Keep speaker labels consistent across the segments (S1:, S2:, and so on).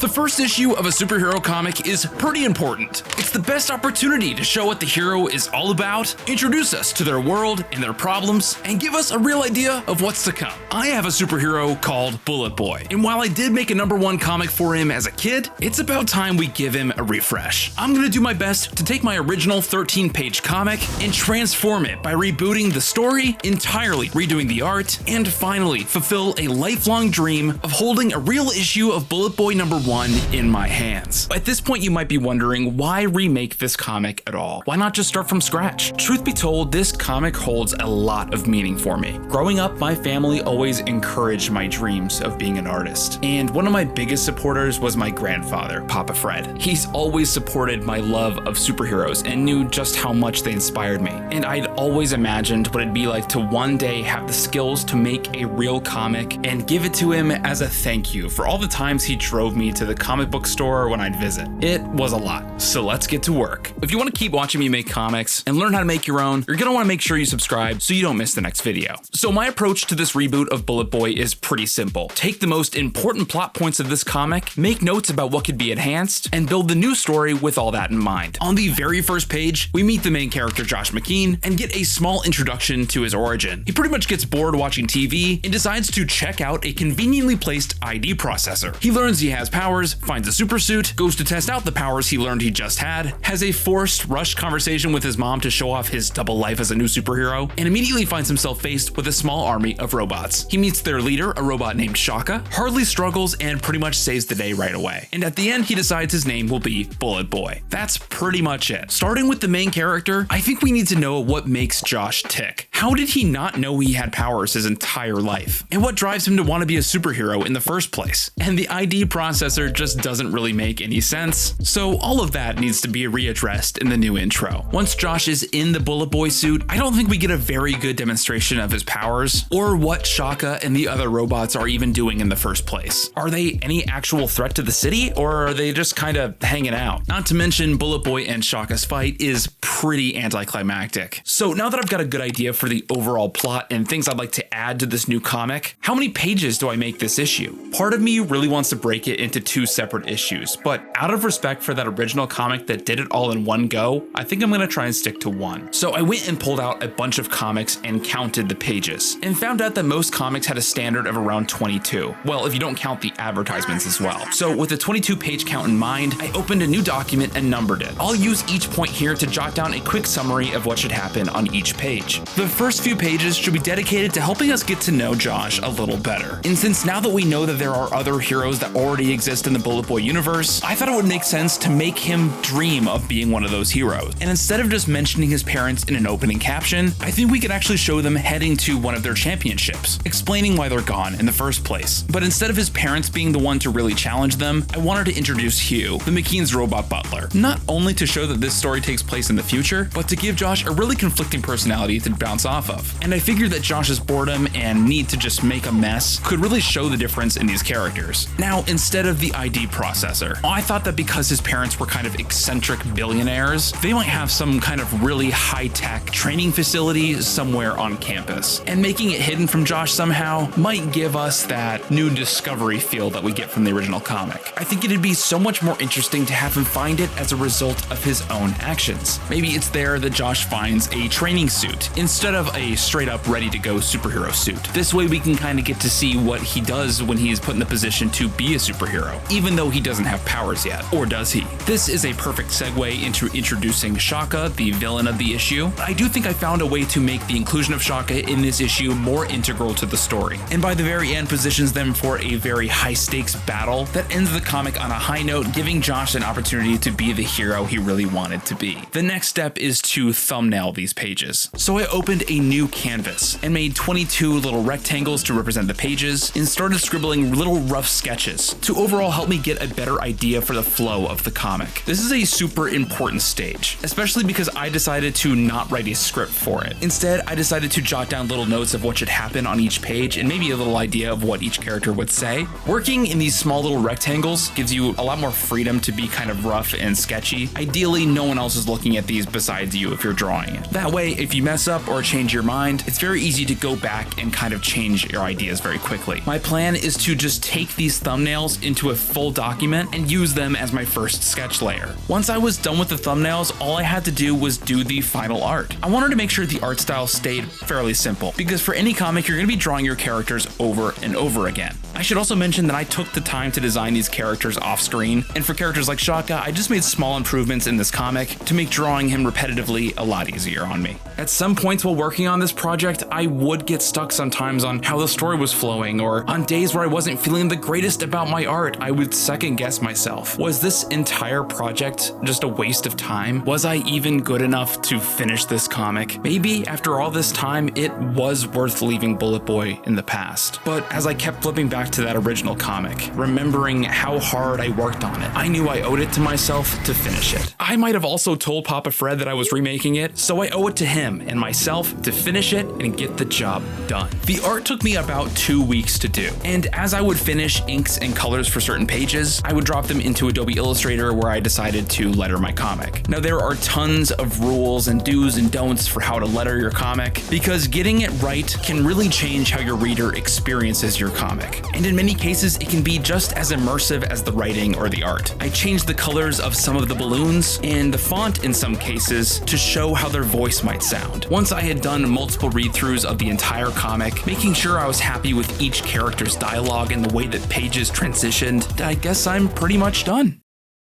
S1: The first issue of a superhero comic is pretty important. It's the best opportunity to show what the hero is all about, introduce us to their world and their problems, and give us a real idea of what's to come. I have a superhero called Bullet Boy, and while I did make a #1 comic for him as a kid, it's about time we give him a refresh. I'm gonna do my best to take my original 13-page comic and transform it by rebooting the story, entirely redoing the art, and finally fulfill a lifelong dream of holding a real issue of Bullet Boy #1 in my hands. At this point, you might be wondering, why remake this comic at all? Why not just start from scratch? Truth be told, this comic holds a lot of meaning for me. Growing up, my family always encouraged my dreams of being an artist, and one of my biggest supporters was my grandfather, Papa Fred. He's always supported my love of superheroes and knew just how much they inspired me, and I'd always imagined what it'd be like to one day have the skills to make a real comic and give it to him as a thank you for all the times he drove me to the comic book store when I'd visit. It was a lot, so let's get to work. If you want to keep watching me make comics and learn how to make your own, you're going to want to make sure you subscribe so you don't miss the next video. So my approach to this reboot of Bullet Boy is pretty simple. Take the most important plot points of this comic, make notes about what could be enhanced, and build the new story with all that in mind. On the very first page, we meet the main character Josh McKean and get a small introduction to his origin. He pretty much gets bored watching TV and decides to check out a conveniently placed ID processor. He learns he has powers, finds a super suit, goes to test out the powers he learned he just had, has a forced, rushed conversation with his mom to show off his double life as a new superhero, and immediately finds himself faced with a small army of robots. He meets their leader, a robot named Shaka, hardly struggles, and pretty much saves the day right away. And at the end, he decides his name will be Bullet Boy. That's pretty much it. Starting with the main character, I think we need to know what makes Josh tick. How did he not know he had powers his entire life? And what drives him to want to be a superhero in the first place? And the ID processor just doesn't really make any sense. So all of that needs to be readdressed in the new intro. Once Josh is in the Bullet Boy suit, I don't think we get a very good demonstration of his powers or what Shaka and the other robots are even doing in the first place. Are they any actual threat to the city, or are they just kind of hanging out? Not to mention, Bullet Boy and Shaka's fight is pretty anticlimactic. So now that I've got a good idea for the overall plot and things I'd like to add to this new comic, how many pages do I make this issue? Part of me really wants to break it into 2 separate issues, but out of respect for that original comic that did it all in one go, I think I'm gonna try and stick to 1. So I went and pulled out a bunch of comics and counted the pages, and found out that most comics had a standard of around 22. Well, if you don't count the advertisements as well. So with a 22-page count in mind, I opened a new document and numbered it. I'll use each point here to jot down a quick summary of what should happen on each page. The first few pages should be dedicated to helping us get to know Josh a little better. And since now that we know that there are other heroes that already exist in the Bullet Boy universe, I thought it would make sense to make him dream of being one of those heroes. And instead of just mentioning his parents in an opening caption, I think we could actually show them heading to one of their championships, explaining why they're gone in the first place. But instead of his parents being the one to really challenge them, I wanted to introduce Hugh, the McKean's robot butler, not only to show that this story takes place in the future, but to give Josh a really conflicting personality to bounce off of. And I figured that Josh's boredom and need to just make a mess could really show the difference in these characters. Now, instead of the ID processor, I thought that because his parents were kind of eccentric billionaires, they might have some kind of really high-tech training facility somewhere on campus. And making it hidden from Josh somehow might give us that new discovery feel that we get from the original comic. I think it'd be so much more interesting to have him find it as a result of his own actions. Maybe it's there that Josh finds a training suit instead of a straight-up ready-to-go superhero suit. This way we can kind of get to see what he does when he is put in the position to be a superhero, even though he doesn't have powers yet. Or does he? This is a perfect segue into introducing Shaka, the villain of the issue. I do think I found a way to make the inclusion of Shaka in this issue more integral to the story, and by the very end positions them for a very high-stakes battle that ends the comic on a high note, giving Josh an opportunity to be the hero he really wanted to be. The next step is to thumbnail these pages. So I opened a new canvas and made 22 little rectangles to represent the pages and started scribbling little rough sketches to overall help me get a better idea for the flow of the comic. This is a super important stage, especially because I decided to not write a script for it. Instead, I decided to jot down little notes of what should happen on each page and maybe a little idea of what each character would say. Working in these small little rectangles gives you a lot more freedom to be kind of rough and sketchy. Ideally, no one else is looking at these besides you if you're drawing it. That way, if you mess up or change your mind, it's very easy to go back and kind of change your ideas very quickly. My plan is to just take these thumbnails into a full document and use them as my first sketch layer. Once I was done with the thumbnails, all I had to do was do the final art. I wanted to make sure the art style stayed fairly simple, because for any comic, you're going to be drawing your characters over and over again. I should also mention that I took the time to design these characters off screen, and for characters like Shaka, I just made small improvements in this comic to make drawing him repetitively a lot easier on me. At some points while working on this project, I would get stuck sometimes on how the story was flowing, or on days where I wasn't feeling the greatest about my art, I would second guess myself. Was this entire project just a waste of time? Was I even good enough to finish this comic? Maybe after all this time, it was worth leaving Bullet Boy in the past. But as I kept flipping back to that original comic, remembering how hard I worked on it, I knew I owed it to myself to finish it. I might have also told Papa Fred that I was remaking it, so I owe it to him and myself to finish it and get the job done. The art took me about 2 weeks to do, and as I would finish inks and colors for certain pages, I would drop them into Adobe Illustrator where I decided to letter my comic. Now there are tons of rules and do's and don'ts for how to letter your comic, because getting it right can really change how your reader experiences your comic. And in many cases, it can be just as immersive as the writing or the art. I changed the colors of some of the balloons and the font in some cases to show how their voice might sound. Once I had done multiple read-throughs of the entire comic, making sure I was happy with each character's dialogue and the way that pages transitioned, I guess I'm pretty much done.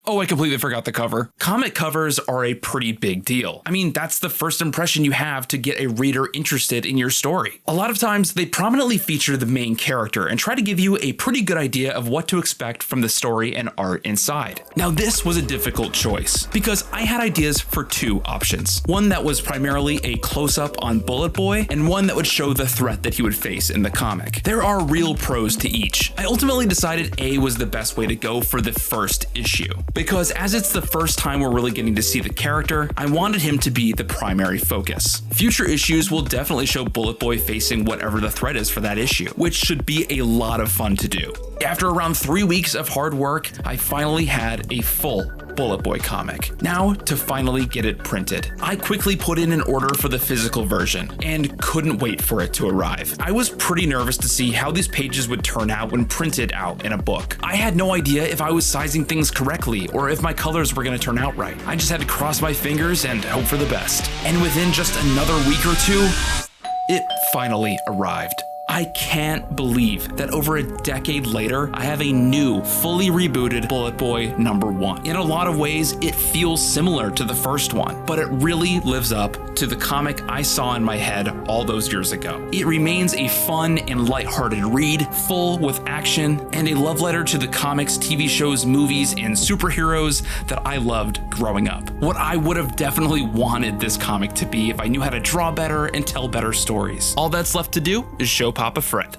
S1: Oh, I completely forgot the cover. Comic covers are a pretty big deal. I mean, that's the first impression you have to get a reader interested in your story. A lot of times, they prominently feature the main character and try to give you a pretty good idea of what to expect from the story and art inside. Now, this was a difficult choice, because I had ideas for two options. One that was primarily a close-up on Bullet Boy, and one that would show the threat that he would face in the comic. There are real pros to each. I ultimately decided A was the best way to go for the first issue, because as it's the first time we're really getting to see the character, I wanted him to be the primary focus. Future issues will definitely show Bullet Boy facing whatever the threat is for that issue, which should be a lot of fun to do. After around 3 weeks of hard work, I finally had a full Bullet Boy comic. Now to finally get it printed. I quickly put in an order for the physical version and couldn't wait for it to arrive. I was pretty nervous to see how these pages would turn out when printed out in a book. I had no idea if I was sizing things correctly or if my colors were going to turn out right. I just had to cross my fingers and hope for the best. And within just another week or two, it finally arrived. I can't believe that over a decade later, I have a new, fully rebooted Bullet Boy #1. In a lot of ways, it feels similar to the first one, but it really lives up to the comic I saw in my head all those years ago. It remains a fun and lighthearted read, full with action, and a love letter to the comics, TV shows, movies, and superheroes that I loved growing up. What I would have definitely wanted this comic to be if I knew how to draw better and tell better stories. All that's left to do is show Papa Fred.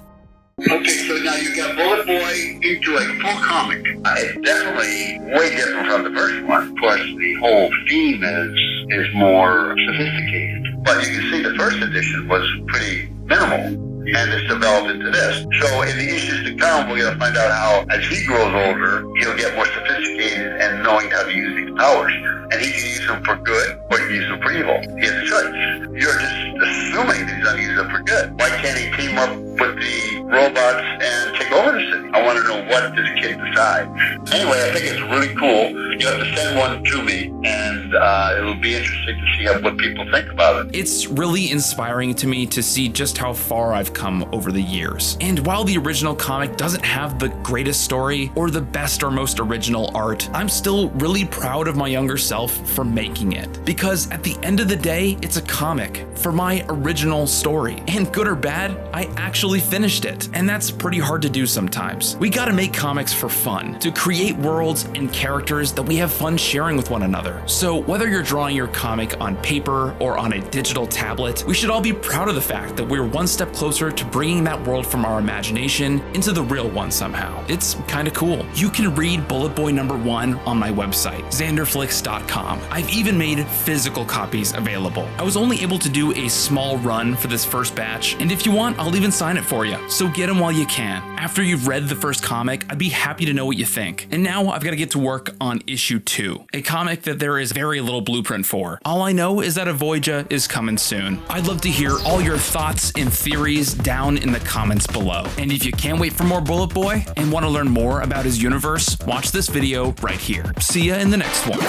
S2: Okay, so now you got Bullet Boy into a full comic. It's definitely way different from the first one. Of course, the whole theme is more sophisticated. But you can see the first edition was pretty minimal, and it's developed into this. So in the issues to come, we're going to find out how, as he grows older, he'll get more sophisticated and knowing how to use these powers. And he can use them for good, or he can use them for evil. He has a choice. You're just assuming that he's going to use them for good. Why can't he team up with the robots and take over the city? I want to know what this kid decides. Anyway, I think it's really cool. You have to send one to me, and it'll be interesting to see what people think about it.
S1: It's really inspiring to me to see just how far I've come over the years. And while the original comic doesn't have the greatest story or the best or most original art, I'm still really proud of my younger self for making it. Because at the end of the day, it's a comic for my original story. And good or bad, I actually finished it. And that's pretty hard to do sometimes. We gotta make comics for fun, to create worlds and characters that we have fun sharing with one another. So whether you're drawing your comic on paper or on a digital tablet, we should all be proud of the fact that we're one step closer to bringing that world from our imagination into the real one somehow. It's kinda cool. You can read Bullet Boy #1 on my website, XanderFlicks.com. I've even made physical copies available. I was only able to do a small run for this first batch, and if you want, I'll even sign it for you. So get them while you can. After After you've read the first comic, I'd be happy to know what you think. And now I've got to get to work on issue 2, a comic that there is very little blueprint for. All I know is that a Voyager is coming soon. I'd love to hear all your thoughts and theories down in the comments below. And if you can't wait for more Bullet Boy and want to learn more about his universe, watch this video right here. See ya in the next one.